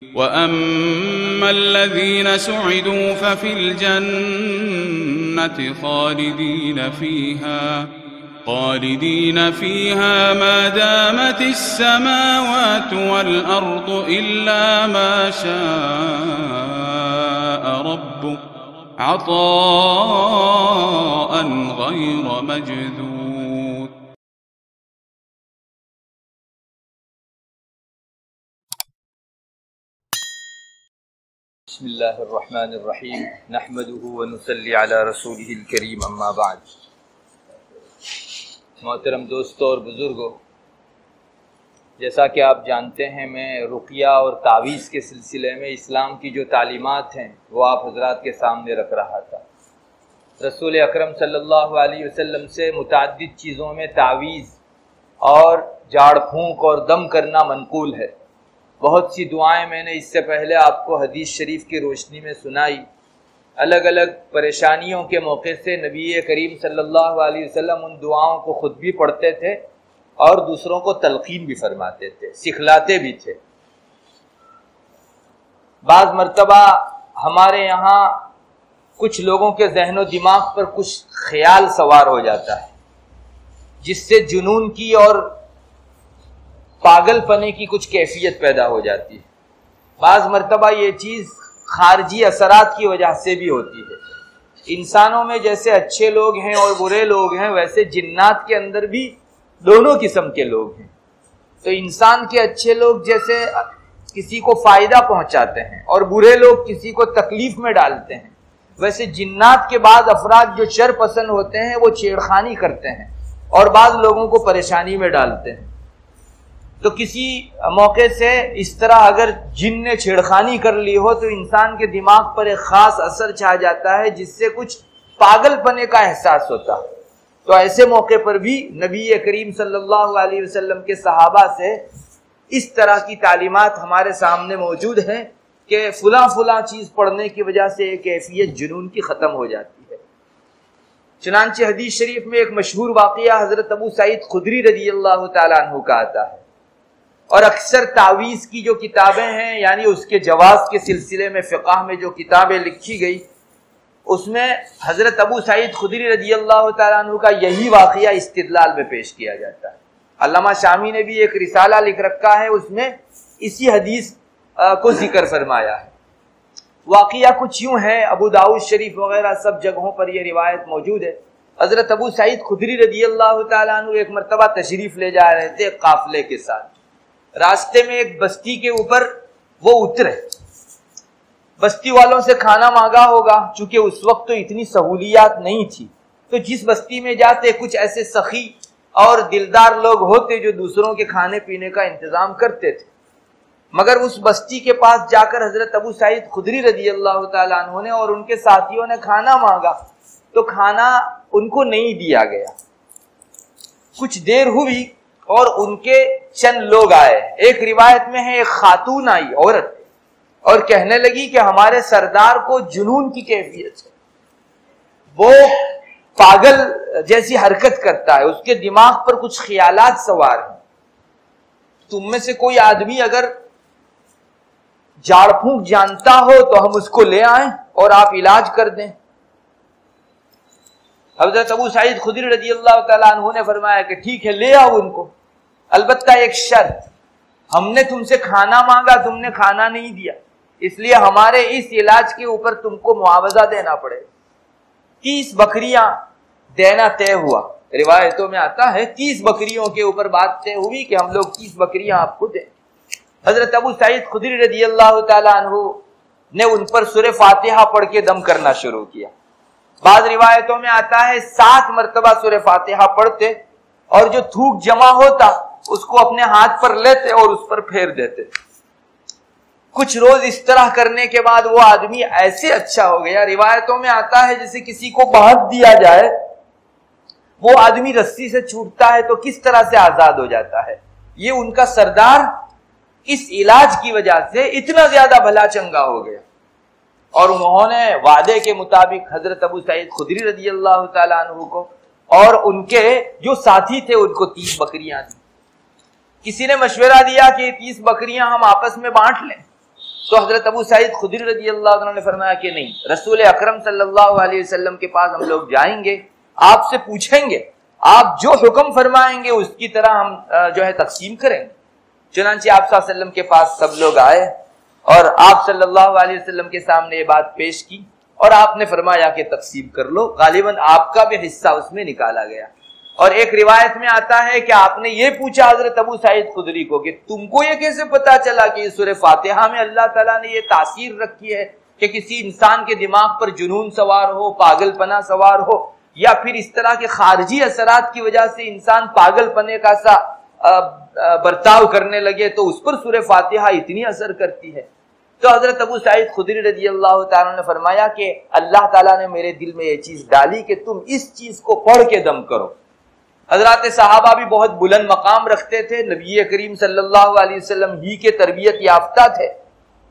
وَأَمَّا الَّذِينَ سُعِدُوا فَفِي الْجَنَّةِ خَالِدِينَ فِيهَا مَا دَامَتِ السَّمَاوَاتُ وَالْأَرْضُ إِلَّا مَا شَاءَ رَبُّكَ عَطَاءً غَيْرَ مَجْذُوذٍ. بسم اللہ الرحمن الرحیم نحمده ونصلی علی رسولہ الکریم اما بعد. محترم دوستوں اور بزرگوں، جیسا کہ آپ جانتے ہیں میں رقیہ اور تعویذ کے سلسلے میں اسلام کی جو تعلیمات ہیں وہ آپ حضرات کے سامنے رکھ رہا تھا. رسول اکرم صلی اللہ علیہ وسلم سے متعدد چیزوں میں تعویذ اور جھاڑ پھونک اور دم کرنا منقول ہے. بہت سی دعائیں میں نے اس سے پہلے آپ کو حدیث شریف کی روشنی میں سنائی. الگ الگ پریشانیوں کے موقع سے نبی کریم صلی اللہ علیہ وسلم ان دعاؤں کو خود بھی پڑھتے تھے اور دوسروں کو تلقین بھی فرماتے تھے، سکھلاتے بھی تھے. بعض مرتبہ ہمارے یہاں کچھ لوگوں کے ذہن و دماغ پر کچھ خیال سوار ہو جاتا ہے جس سے جنون کی اور پاگل پنے کی کچھ کیفیت پیدا ہو جاتی ہے. بعض مرتبہ یہ چیز خارجی اثرات کی وجہ سے بھی ہوتی ہے. انسانوں میں جیسے اچھے لوگ ہیں اور برے لوگ ہیں، ویسے جنات کے اندر بھی دونوں قسم کے لوگ ہیں. تو انسان کے اچھے لوگ جیسے کسی کو فائدہ پہنچاتے ہیں اور برے لوگ کسی کو تکلیف میں ڈالتے ہیں، ویسے جنات کے بعض افراد جو شر پسند ہوتے ہیں وہ چھیڑخانی کرتے ہیں اور بعض لوگوں کو پریشانی میں ڈالتے ہیں. تو کسی موقع سے اس طرح اگر جن نے چھیڑخانی کر لی ہو تو انسان کے دماغ پر ایک خاص اثر چھا جاتا ہے جس سے کچھ پاگل پنے کا احساس ہوتا ہے. تو ایسے موقع پر بھی نبی کریم صلی اللہ علیہ وسلم کے صحابہ سے اس طرح کی تعلیمات ہمارے سامنے موجود ہیں کہ فلاں فلاں چیز پڑھنے کی وجہ سے ایک کیفیت جنون کی ختم ہو جاتی ہے. چنانچہ حدیث شریف میں ایک مشہور واقعہ حضرت ابو سعید خدری رضی اللہ تعالیٰ عنہ کا آتا ہے، اور اکثر تعویذ کی جو کتابیں ہیں یعنی اس کے جواز کے سلسلے میں فقہ میں جو کتابیں لکھی گئی اس میں حضرت ابو سعید خدری رضی اللہ تعالیٰ عنہ کا یہی واقعہ استدلال میں پیش کیا جاتا ہے. علامہ شامی نے بھی ایک رسالہ لکھ رکھا ہے، اس میں اسی حدیث کو ذکر فرمایا ہے. واقعہ کچھ یوں ہے، ابو داؤد شریف وغیرہ سب جگہوں پر یہ روایت موجود ہے. حضرت ابو سعید خدری رضی اللہ تعالیٰ عنہ ایک مرتبہ تشریف لے جا رہے تھے قافلے کے ساتھ. راستے میں ایک بستی کے اوپر وہ اترے. بستی والوں سے کھانا مانگا ہوگا، چونکہ اس وقت تو اتنی سہولیات نہیں تھی، تو جس بستی میں جاتے کچھ ایسے سخی اور دلدار لوگ ہوتے جو دوسروں کے کھانے پینے کا انتظام کرتے تھے. مگر اس بستی کے پاس جا کر حضرت ابو سعید خدری رضی اللہ تعالیٰ عنہ نے اور ان کے ساتھیوں نے کھانا مانگا تو کھانا ان کو نہیں دیا گیا. کچھ دیر ہوئی اور ان کے چند لوگ آئے. ایک روایت میں ہے ایک خاتون آئی، عورت، اور کہنے لگی کہ ہمارے سردار کو جنون کی کیفیت ہے، وہ پاگل جیسی حرکت کرتا ہے، اس کے دماغ پر کچھ خیالات سوار ہیں. تم میں سے کوئی آدمی اگر جھاڑ پھونک جانتا ہو تو ہم اس کو لے آئیں اور آپ علاج کر دیں. حضرت ابو سعید خدری رضی اللہ تعالیٰ عنہ نے فرمایا کہ ٹھیک ہے، لے آؤ ان کو، البتہ ایک شرط، ہم نے تم سے کھانا مانگا، تم نے کھانا نہیں دیا، اس لیے ہمارے اس علاج کے اوپر تم کو معاوضہ دینا پڑے. 30 بکریاں دینا طے ہوا. روایتوں میں آتا ہے 30 بکریوں کے اوپر بات طے ہوئی کہ ہم لوگ 30 بکریاں آپ کو دیں. حضرت ابو سعید خدری رضی اللہ تعالیٰ عنہ نے ان پر سورہ فاتحہ پڑھ کے دم کرنا شروع کیا. بعض روایتوں میں آتا ہے 7 مرتبہ سورہ فاتحہ پڑھتے اور جو تھوک جمع ہوتا اس کو اپنے ہاتھ پر لیتے اور اس پر پھیر دیتے. کچھ روز اس طرح کرنے کے بعد وہ آدمی ایسے اچھا ہو گیا، روایتوں میں آتا ہے جیسے کسی کو باندھ دیا جائے، وہ آدمی رسی سے چھوٹتا ہے تو کس طرح سے آزاد ہو جاتا ہے. یہ ان کا سردار اس علاج کی وجہ سے اتنا زیادہ بھلا چنگا ہو گیا اور انہوں نے وعدے کے مطابق حضرت ابو سعید خدری رضی اللہ تعالیٰ عنہ کو اور ان کے جو ساتھی تھے ان کو 30 بکریاں دی. کسی نے مشورہ دیا کہ 30 بکریاں ہم آپس میں بانٹ لیں، تو حضرت ابو سعید خدری رضی اللہ عنہ نے فرمایا کہ نہیں، رسول اکرم صلی اللہ علیہ وسلم کے پاس ہم لوگ جائیں گے، آپ سے پوچھیں گے، آپ جو حکم فرمائیں گے اس کی طرح ہم جو ہے تقسیم کریں گے۔ چنانچہ آپ صلی اللہ علیہ وسلم کے پاس سب لوگ آئے اور آپ صلی اللہ علیہ وسلم کے سامنے یہ بات پیش کی اور آپ نے فرمایا کہ تقسیم کر لو۔ غالباً آپ کا بھی حصہ اس میں نکالا گیا۔ اور ایک روایت میں آتا ہے کہ آپ نے یہ پوچھا حضرت ابو سعید خدری کو کہ تم کو یہ کیسے پتا چلا کہ سورہ فاتحہ میں اللہ تعالیٰ نے یہ تاثیر رکھی ہے کہ کسی انسان کے دماغ پر جنون سوار ہو، پاگل پنا سوار ہو، یا پھر اس طرح کے خارجی اثرات کی وجہ سے انسان پاگل پنے کا سا برتاؤ کرنے لگے تو اس پر سورہ فاتحہ اتنی اثر کرتی ہے؟ تو حضرت ابو سعید خدری رضی اللہ تعالیٰ نے فرمایا کہ اللہ تعالیٰ نے میرے دل میں یہ چیز ڈالی کہ تم اس چیز کو پڑھ کے دم کرو۔ حضرات صحابہ بھی بہت بلند مقام رکھتے تھے، نبی کریم صلی اللہ علیہ وسلم ہی کے تربیت یافتہ تھے۔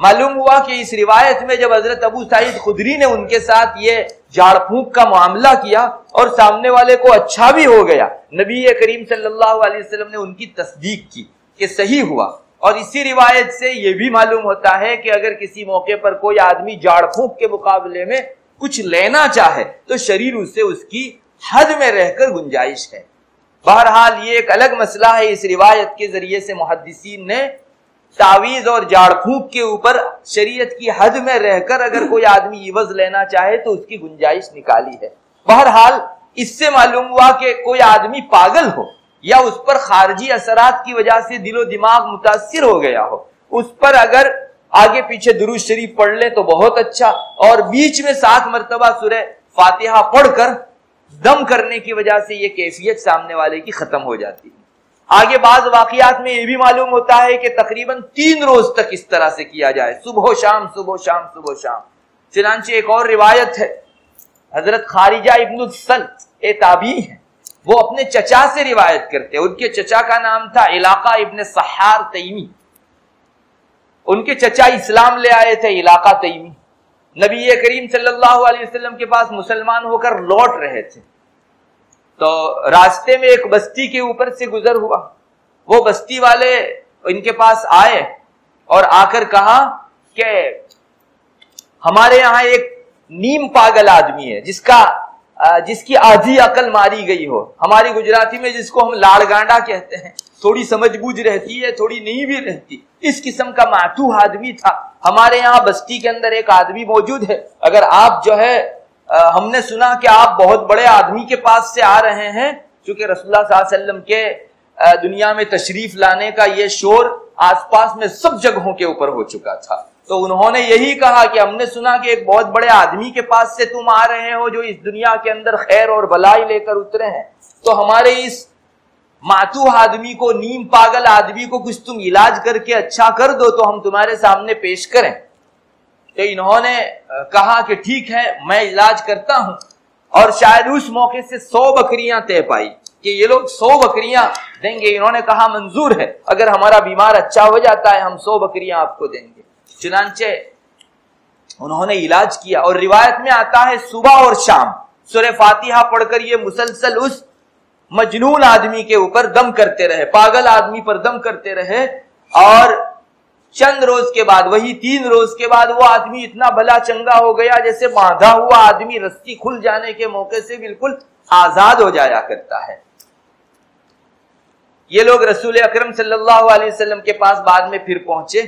معلوم ہوا کہ اس روایت میں جب حضرت ابو سعید خدری نے ان کے ساتھ یہ جھاڑ پھونک کا معاملہ کیا اور سامنے والے کو اچھا بھی ہو گیا، نبی کریم صلی اللہ علیہ وسلم نے ان کی تصدیق کی کہ صحیح ہوا۔ اور اسی روایت سے یہ بھی معلوم ہوتا ہے کہ اگر کسی موقع پر کوئی آدمی جھاڑ پھونک کے مقابلے میں کچھ لینا چاہے تو شریر اسے اس کی حد میں رہ کر گنجائش ہے۔ بہرحال یہ ایک الگ مسئلہ ہے، اس روایت کے ذریعے سے محدثین نے تعویذ اور جھاڑ پھونک کے اوپر شریعت کی حد میں رہ کر اگر کوئی آدمی عوض لینا چاہے تو اس کی گنجائش نکالی ہے۔ بہرحال اس سے معلوم ہوا کہ کوئی آدمی پاگل ہو یا اس پر خارجی اثرات کی وجہ سے دل و دماغ متاثر ہو گیا ہو، اس پر اگر آگے پیچھے درود شریف پڑھ لے تو بہت اچھا، اور بیچ میں 7 مرتبہ سورہ فاتحہ پڑھ کر دم کرنے کی وجہ سے یہ کیفیت سامنے والے کی ختم ہو جاتی ہے۔ آگے بعض واقعات میں یہ بھی معلوم ہوتا ہے کہ تقریباً 3 روز تک اس طرح سے کیا جائے، صبح و شام صبح و شام صبح و شام۔ چنانچہ ایک اور روایت ہے، حضرت خارجہ ابن السلت ایک تابعی ہیں، وہ اپنے چچا سے روایت کرتے ہیں، ان کے چچا کا نام تھا علاقہ ابن سحار تیمی۔ ان کے چچا اسلام لے آئے تھے، علاقہ تیمی، نبی کریم صلی اللہ علیہ وسلم کے پاس مسلمان ہو کر لوٹ رہے تھے تو راستے میں ایک بستی کے اوپر سے گزر ہوا، وہ بستی والے ان کے پاس آئے اور آ کر کہا کہ ہمارے یہاں ایک نیم پاگل آدمی ہے جس کی آدھی عقل ماری گئی ہو، ہماری گجراتی میں جس کو ہم لاڑ گانڈا کہتے ہیں، تھوڑی سمجھ بوجھ رہتی ہے تھوڑی نہیں بھی رہتی، اس قسم کا معتوہ آدمی تھا۔ ہمارے یہاں بستی کے اندر ایک آدمی موجود ہے، اگر آپ جو ہے ہم نے سنا کہ آپ بہت بڑے آدمی کے پاس سے آ رہے ہیں، چونکہ رسول اللہ صلی اللہ علیہ وسلم کے دنیا میں تشریف لانے کا یہ شور آس پاس میں سب جگہوں کے اوپر ہو چکا تھا، تو انہوں نے یہی کہا کہ ہم نے سنا کہ ایک بہت بڑے آدمی کے پاس سے تم آ رہے ہو جو اس دنیا کے اندر خیر اور بھلائی لے کر اترے ہیں، تو ہمارے اس معتوہ آدمی کو، نیم پاگل آدمی کو کچھ تم علاج کر کے اچھا کر دو تو ہم تمہارے سامنے پیش کریں۔ تو انہوں نے کہا کہ ٹھیک ہے میں علاج کرتا ہوں، اور شاید اس موقع سے 100 بکریاں طے پائی کہ یہ لوگ 100 بکریاں دیں گے۔ انہوں نے کہا منظور ہے، اگر ہمارا بیمار اچھا ہو جاتا ہے ہم 100 بکریاں آپ کو دیں گے۔ چنانچہ انہوں نے علاج کیا، اور روایت میں آتا ہے صبح اور شام سورہ فاتحہ پڑھ کر یہ مسلسل اس مجنون آدمی کے اوپر دم کرتے رہے، پاگل آدمی پر دم کرتے رہے، اور چند روز کے بعد، وہی 3 روز کے بعد، وہ آدمی اتنا بھلا چنگا ہو گیا جیسے باندھا ہوا آدمی رسی کھل جانے کے موقع سے بالکل آزاد ہو جایا کرتا ہے۔ یہ لوگ رسول اکرم صلی اللہ علیہ وسلم کے پاس بعد میں پھر پہنچے،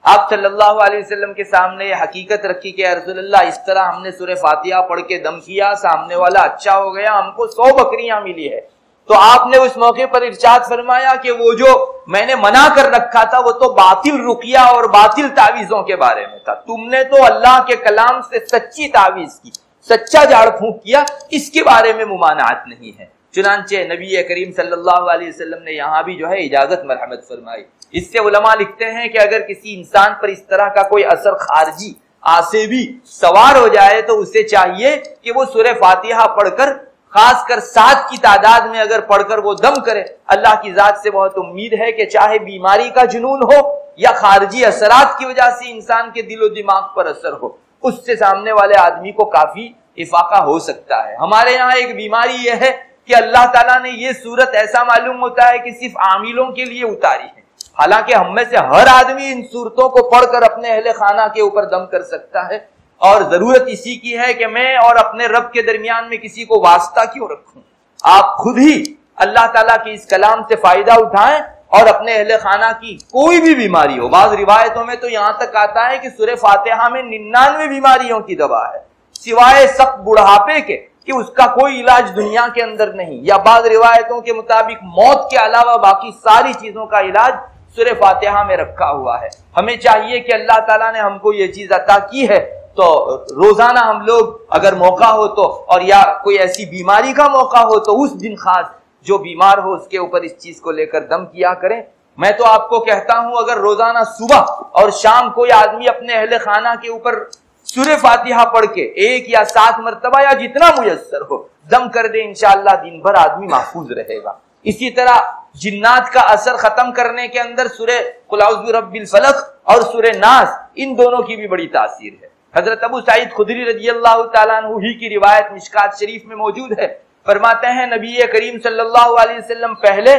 آپ صلی اللہ علیہ وسلم کے سامنے یہ حقیقت رکھی کہ اے رسول اللہ اس طرح ہم نے سورہ فاتحہ پڑھ کے دم کیا، سامنے والا اچھا ہو گیا، ہم کو 100 بکریاں ملی ہے۔ تو آپ نے اس موقع پر ارشاد فرمایا کہ وہ جو میں نے منع کر رکھا تھا وہ تو باطل رقیہ اور باطل تعویذوں کے بارے میں تھا، تم نے تو اللہ کے کلام سے سچی تعویذ کی، سچا جھاڑ پھونک کیا، اس کے بارے میں ممانعت نہیں ہے۔ چنانچہ نبی کریم صلی اللہ علیہ وسلم نے یہاں بھی جو ہے اجازت مرحمت فرمائی۔ اس سے علماء لکھتے ہیں کہ اگر کسی انسان پر اس طرح کا کوئی اثر خارجی آسیبی سوار ہو جائے تو اسے چاہیے کہ وہ سورہ فاتحہ پڑھ کر، خاص کر 7 کی تعداد میں اگر پڑھ کر وہ دم کرے۔ اللہ کی ذات سے بہت امید ہے کہ چاہے بیماری کا جنون ہو یا خارجی اثرات کی وجہ سے انسان کے دل و دماغ پر اثر ہو، اس سے سامنے والے آدمی کو کافی افاقہ ہو سکتا ہے۔ ہمارے یہاں ایک بیماری یہ ہے کہ اللہ تعالیٰ نے یہ صورت ایسا معلوم ہوتا ہے کہ صرف عاملوں کے لیے اتاری ہے، حالانکہ ہم میں سے ہر آدمی ان صورتوں کو پڑھ کر اپنے اہل خانہ کے اوپر دم کر سکتا ہے، اور ضرورت اسی کی ہے کہ میں اور اپنے رب کے درمیان میں کسی کو واسطہ کیوں رکھوں؟ آپ خود ہی اللہ تعالیٰ کے اس کلام سے فائدہ اٹھائیں اور اپنے اہل خانہ کی کوئی بھی بیماری ہو، بعض روایتوں میں تو یہاں تک آتا ہے کہ سورہ فاتحہ میں 99 بیماریوں کی دوا ہے سوائے سخت بڑھاپے کے، کہ اس کا کوئی علاج دنیا کے اندر نہیں، یا بعض روایتوں کے مطابق موت کے علاوہ باقی ساری چیزوں کا علاج سورہ فاتحہ میں رکھا ہوا ہے۔ ہمیں چاہیے کہ اللہ تعالیٰ نے ہم کو یہ چیز عطا کی ہے تو روزانہ ہم لوگ اگر موقع ہو تو، اور یا کوئی ایسی بیماری کا موقع ہو تو اس دن خاص جو بیمار ہو اس کے اوپر اس چیز کو لے کر دم کیا کریں۔ میں تو آپ کو کہتا ہوں اگر روزانہ صبح اور شام کوئی آدمی اپنے اہل خانہ کے اوپر سورہ فاتحہ پڑھ کے 1 یا 7 مرتبہ یا جتنا میسر ہو دم کر دے، انشاءاللہ دن بھر آدمی محفوظ رہے گا۔ اسی طرح جنات کا اثر ختم کرنے کے اندر سورہ قل اعوذ برب الفلق اور سورہ ناس، ان دونوں کی بھی بڑی تاثیر ہے۔ حضرت ابو سعید خدری رضی اللہ تعالیٰ عنہ ہی کی روایت مشکات شریف میں موجود ہے، فرماتے ہیں نبی کریم صلی اللہ علیہ وسلم پہلے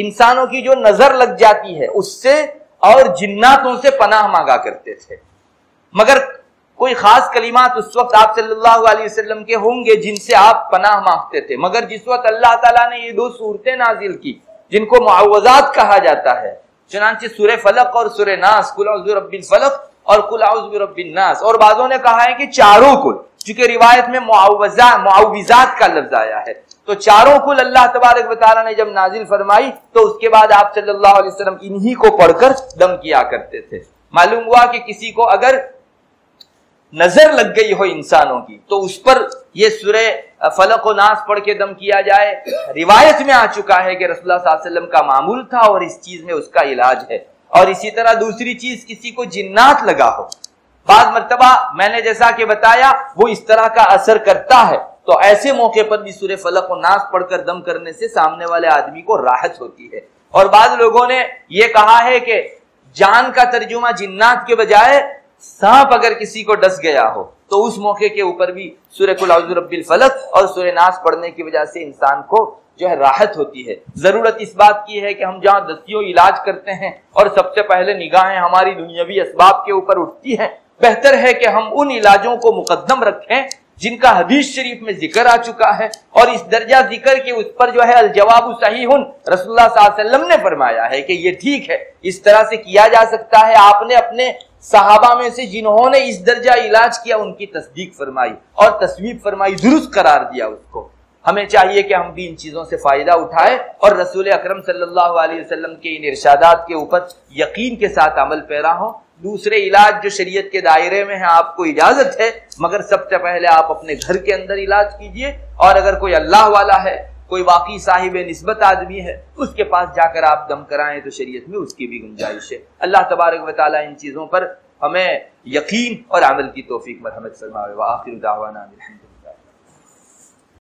انسانوں کی جو نظر لگ جاتی ہے اس سے اور جناتوں سے پناہ مانگا کرتے تھے، مگر کوئی خاص کلمات اس وقت آپ صلی اللہ علیہ وسلم کے ہوں گے جن سے آپ پناہ مانگتے تھے، مگر جس وقت اللہ تعالیٰ نے یہ 2 صورتیں نازل کی جن کو معوذات کہا جاتا ہے، چنانچہ سورہ فلق اور سورہ ناس، قل اعوذ برب الفلق اور قل اعوذ برب الناس، اور بعضوں نے کہا ہے کہ چاروں کل، چونکہ روایت میں معوذات کا لفظ آیا ہے، تو چاروں کل اللہ تبارک و تعالیٰ نے جب نازل فرمائی تو اس کے بعد آپ صلی اللہ علیہ وسلم انہی کو پڑھ کر دم کیا کرتے تھے۔ معلوم ہوا کہ کسی کو اگر نظر لگ گئی ہو انسانوں کی تو اس پر یہ سورہ فلق و ناس پڑھ کے دم کیا جائے، روایت میں آ چکا ہے کہ رسول اللہ صلی اللہ علیہ وسلم کا معمول تھا اور اس چیز میں اس کا علاج ہے۔ اور اسی طرح دوسری چیز، کسی کو جنات لگا ہو، بعض مرتبہ میں نے جیسا کہ بتایا وہ اس طرح کا اثر کرتا ہے، تو ایسے موقع پر بھی سورہ فلق و ناس پڑھ کر دم کرنے سے سامنے والے آدمی کو راحت ہوتی ہے۔ اور بعض لوگوں نے یہ کہا ہے کہ جان کا ترجمہ جنات کے بجائے سانپ اگر کسی کو ڈس گیا ہو تو اس موقع کے اوپر بھی سورہ قل اعوذ برب الفلق اور سورہ ناس پڑھنے کی وجہ سے انسان کو جو ہے راحت ہوتی ہے۔ ضرورت اس بات کی ہے کہ ہم جہاں دستیوں علاج کرتے ہیں اور سب سے پہلے نگاہیں ہماری دنیاوی اسباب کے اوپر اٹھتی ہیں، بہتر ہے کہ ہم ان علاجوں کو مقدم رکھیں جن کا حدیث شریف میں ذکر آ چکا ہے، اور اس درجہ ذکر کے اس پر جو ہے الجواب صحیح، رسول اللہ صلی اللہ علیہ وسلم نے فرمایا ہے کہ یہ ٹھیک ہے، اس طرح سے کیا جا سکتا ہے۔ آپ نے اپنے صحابہ میں سے جنہوں نے اس درجہ علاج کیا ان کی تصدیق فرمائی اور تصویب فرمائی، درست قرار دیا اس کو۔ ہمیں چاہیے کہ ہم بھی ان چیزوں سے فائدہ اٹھائیں اور رسول اکرم صلی اللہ علیہ وسلم کے ان ارشادات کے اوپر یقین کے ساتھ عمل پیرا ہوں۔ دوسرے علاج جو شریعت کے دائرے میں ہیں آپ کو اجازت ہے، مگر سب سے پہلے آپ اپنے گھر کے اندر علاج کیجئے، اور اگر کوئی اللہ والا ہے، کوئی واقعی صاحب نسبت آدمی ہے، اس کے پاس جا کر آپ دم کرائیں تو شریعت میں اس کی بھی گنجائش ہے۔ اللہ تبارک و تعالیٰ ان چیزوں پر ہمیں یقین اور عمل کی توفیق مرحمت فرمائے۔ وآخر دعوانا الحمد للہ۔